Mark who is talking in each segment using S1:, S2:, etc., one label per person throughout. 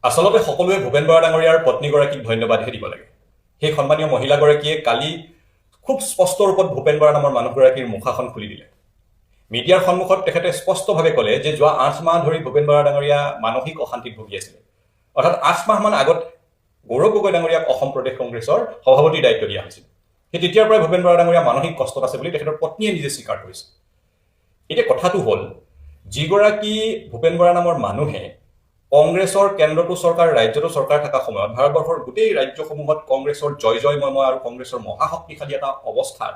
S1: আচলতে সকলোৱে ভূপেন বৰা ডাঙৰীয়াৰ পত্নীগৰাকীক ধন্যবাদহে দিব লাগে। সেই সন্মানীয় মহিলাগৰাকীয়ে কালি খুব স্পষ্ট ৰূপত ভূপেন বৰা নামৰ মানুহগৰাকীৰ মুখাখন খুলি দিলে। মিডিয়াৰ সন্মুখত তেখেতে স্পষ্টভাৱে ক'লে যে যোৱা ৮ মাহ ধৰি ভূপেন বৰা ডাঙৰীয়া মানসিক অশান্তিত ভুগি আছিলে। অৰ্থাৎ ৮ মাহমান আগত গৌৰৱ গগৈ ডাঙৰীয়াক অসম প্ৰদেশ কংগ্ৰেছৰ সভাপতিৰ দায়িত্ব দিয়া হৈছিল। সেই তেতিয়াৰ পৰাই ভূপেন বৰা ডাঙৰীয়া মানসিক কষ্টত আছে বুলি তেখেতৰ পত্নীয়ে নিজে স্বীকাৰ কৰিছে। এতিয়া কথাটো হ'ল, যিগৰাকী ভূপেন বৰা নামৰ মানুহে কংগ্ৰেছৰ কেন্দ্ৰতো চৰকাৰ ৰাজ্যতো চৰকাৰ থকা সময়ত ভাৰতবৰ্ষৰ গোটেই ৰাজ্যসমূহত কংগ্ৰেছৰ জয় জয়ময় আৰু কংগ্ৰেছৰ মহাশক্তিশালী এটা অৱস্থাত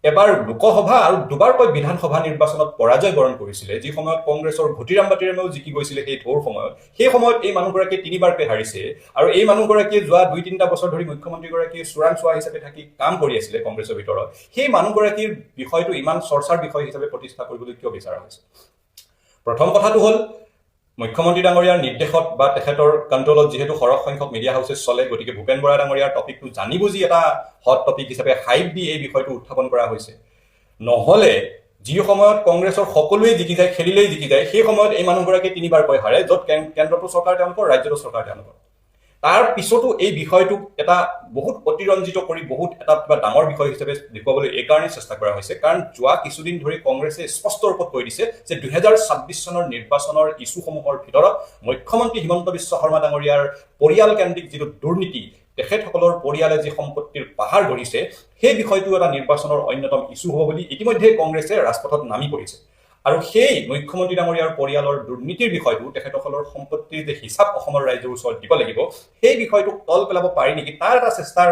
S1: এবাৰ লোকসভা আৰু দুবাৰকৈ বিধানসভা নিৰ্বাচনত পৰাজয় বৰণ কৰিছিলে, যি সময়ত কংগ্ৰেছৰ ঘটিৰাম বাতিৰামেও জিকি গৈছিলে সেই ঢৌৰ সময়ত। সেই সময়ত এই মানুহগৰাকীয়ে 3বাৰকৈ হাৰিছে আৰু এই মানুহগৰাকীয়ে যোৱা 2-3টা বছৰ ধৰি মুখ্যমন্ত্ৰীগৰাকীয়ে চোৰাংচোৱা হিচাপে থাকি কাম কৰি আছিলে কংগ্ৰেছৰ ভিতৰত। সেই মানুহগৰাকীৰ বিষয়টো ইমান চৰ্চাৰ বিষয় হিচাপে প্ৰতিষ্ঠা কৰিবলৈ কিয় বিচৰা হৈছে? প্ৰথম কথাটো হ'ল, মুখ্যমন্ত্ৰী ডাঙৰীয়াৰ নিৰ্দেশত বা তেখেতৰ কণ্ট্ৰলত যিহেতু সৰহ সংখ্যক মিডিয়া হাউচেছ চলে, গতিকে ভূপেন বৰা ডাঙৰীয়াৰ টপিকটো জানি বুজি এটা হট টপিক হিচাপে হাইপ দি এই বিষয়টো উত্থাপন কৰা হৈছে। নহ'লে যি সময়ত কংগ্ৰেছৰ সকলোৱে জিকি যায়, খেলিলেই জিকি যায়, সেই সময়ত এই মানুহগৰাকীয়ে 3বাৰকৈ হাৰে, য'ত কেন্দ্ৰতো চৰকাৰ তেওঁলোকৰ, ৰাজ্যতো চৰকাৰ তেওঁলোকৰ। তাৰ পিছতো এই বিষয়টোক এটা বহুত অতিৰঞ্জিত কৰি বহুত এটা কিবা ডাঙৰ বিষয় হিচাপে দেখুৱাবলৈ এইকাৰণে চেষ্টা কৰা হৈছে, কাৰণ যোৱা কিছুদিন ধৰি কংগ্ৰেছে স্পষ্ট ৰূপত কৈ দিছে যে 2026 চনৰ নিৰ্বাচনৰ ইছ্যুসমূহৰ ভিতৰত মুখ্যমন্ত্ৰী হিমন্ত বিশ্ব শৰ্মা ডাঙৰীয়াৰ পৰিয়ালকেন্দ্ৰিক যিটো দুৰ্নীতি, তেখেতসকলৰ পৰিয়ালে যি সম্পত্তিৰ পাহাৰ গঢ়িছে, সেই বিষয়টো এটা নিৰ্বাচনৰ অন্যতম ইছ্যু হ'ব বুলি ইতিমধ্যে কংগ্ৰেছে ৰাজপথত নামি পৰিছে। আৰু সেই মুখ্যমন্ত্ৰী ডাঙৰীয়াৰ পৰিয়ালৰ দুৰ্নীতিৰ বিষয়টো, তেখেতসকলৰ সম্পত্তিৰ যে হিচাপ অসমৰ ৰাইজৰ ওচৰত দিব লাগিব, সেই বিষয়টোক তল পেলাব পাৰি নেকি, তাৰ এটা চেষ্টাৰ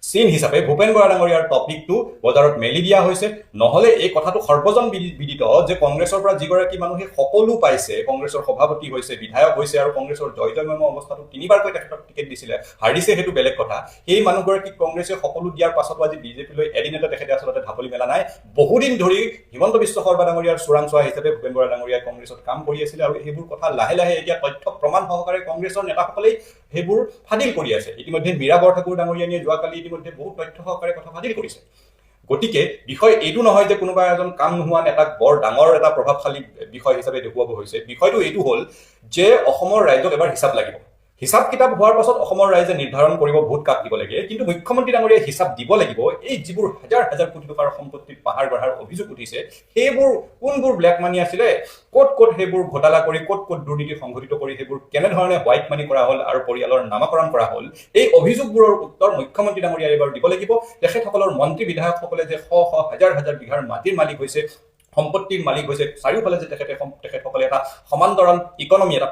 S1: চিন হিচাপে ভূপেন বৰা ডাঙৰীয়াৰ টপিকটো বজাৰত মেলি দিয়া হৈছে। নহ'লে এই কথাটো সৰ্বজন বিদিত যে কংগ্ৰেছৰ পৰা যিগৰাকী মানুহে সকলো পাইছে, কংগ্ৰেছৰ সভাপতি হৈছে, বিধায়ক হৈছে আৰু কংগ্ৰেছৰ জয় জয়ময় অৱস্থাটো 3বাৰকৈ তেখেতক টিকেট দিছিলে, হাৰিছে সেইটো বেলেগ কথা। সেই মানুহগৰাকীক কংগ্ৰেছে সকলো দিয়াৰ পাছতো আজি বিজেপিলৈ এদিনতে তেখেতে আচলতে ঢাপলি মেলা নাই। বহুদিন ধৰি হিমন্ত বিশ্ব শৰ্মা ডাঙৰীয়াৰ চোৰাংচোৱা হিচাপে ভূপেন বৰা ডাঙৰীয়াই কংগ্ৰেছত কাম কৰি আছিলে আৰু সেইবোৰ কথা লাহে লাহে এতিয়া তথ্য প্ৰমাণ সহকাৰে কংগ্ৰেছৰ নেতাসকলেই সেইবোৰ ফাদিল কৰি আছে। ইতিমধ্যে মীৰা বৰঠাকুৰ ডাঙৰীয়ানীয়ে যোৱাকালি ইতিমধ্যে বহুত তথ্য সহকাৰে কথা ফাদিল কৰিছে। গতিকে বিষয় এইটো নহয় যে কোনোবা এজন কাম নোহোৱা নেতাক বৰ ডাঙৰ এটা প্ৰভাৱশালী বিষয় হিচাপে দেখুৱাব হৈছে। বিষয়টো এইটো হ'ল যে অসমৰ ৰাইজক এবাৰ হিচাপ লাগিব। হিচাপ কিতাপ হোৱাৰ পাছত অসমৰ ৰাইজে নিৰ্ধাৰণ কৰিব ভোট কাক দিব লাগে, কিন্তু মুখ্যমন্ত্ৰী ডাঙৰীয়াই হিচাপ দিব লাগিব এই যিবোৰ হাজাৰ হাজাৰ কোটি টকাৰ সম্পত্তিত পাহাৰ গঢ়াৰ অভিযোগ উঠিছে, সেইবোৰ কোনবোৰ ব্লেক মানি আছিলে, ক'ত ক'ত সেইবোৰ ঘোটালা কৰি, ক'ত ক'ত দুৰ্নীতি সংঘটিত কৰি সেইবোৰ কেনেধৰণে হোৱাইট মানি কৰা হ'ল আৰু পৰিয়ালৰ নামাকৰণ কৰা হ'ল, এই অভিযোগবোৰৰ উত্তৰ মুখ্যমন্ত্ৰী ডাঙৰীয়াই এবাৰ দিব লাগিব। তেখেতসকলৰ মন্ত্ৰী বিধায়কসকলে যে শ শ হাজাৰ হাজাৰ বিঘাৰ মাটিৰ মালিক হৈছে, সম্পত্তিৰ মালিক হৈছে, চাৰিওফালে যে তেখেতসকলে এটা সমান্তৰাল ইকনমি, এটা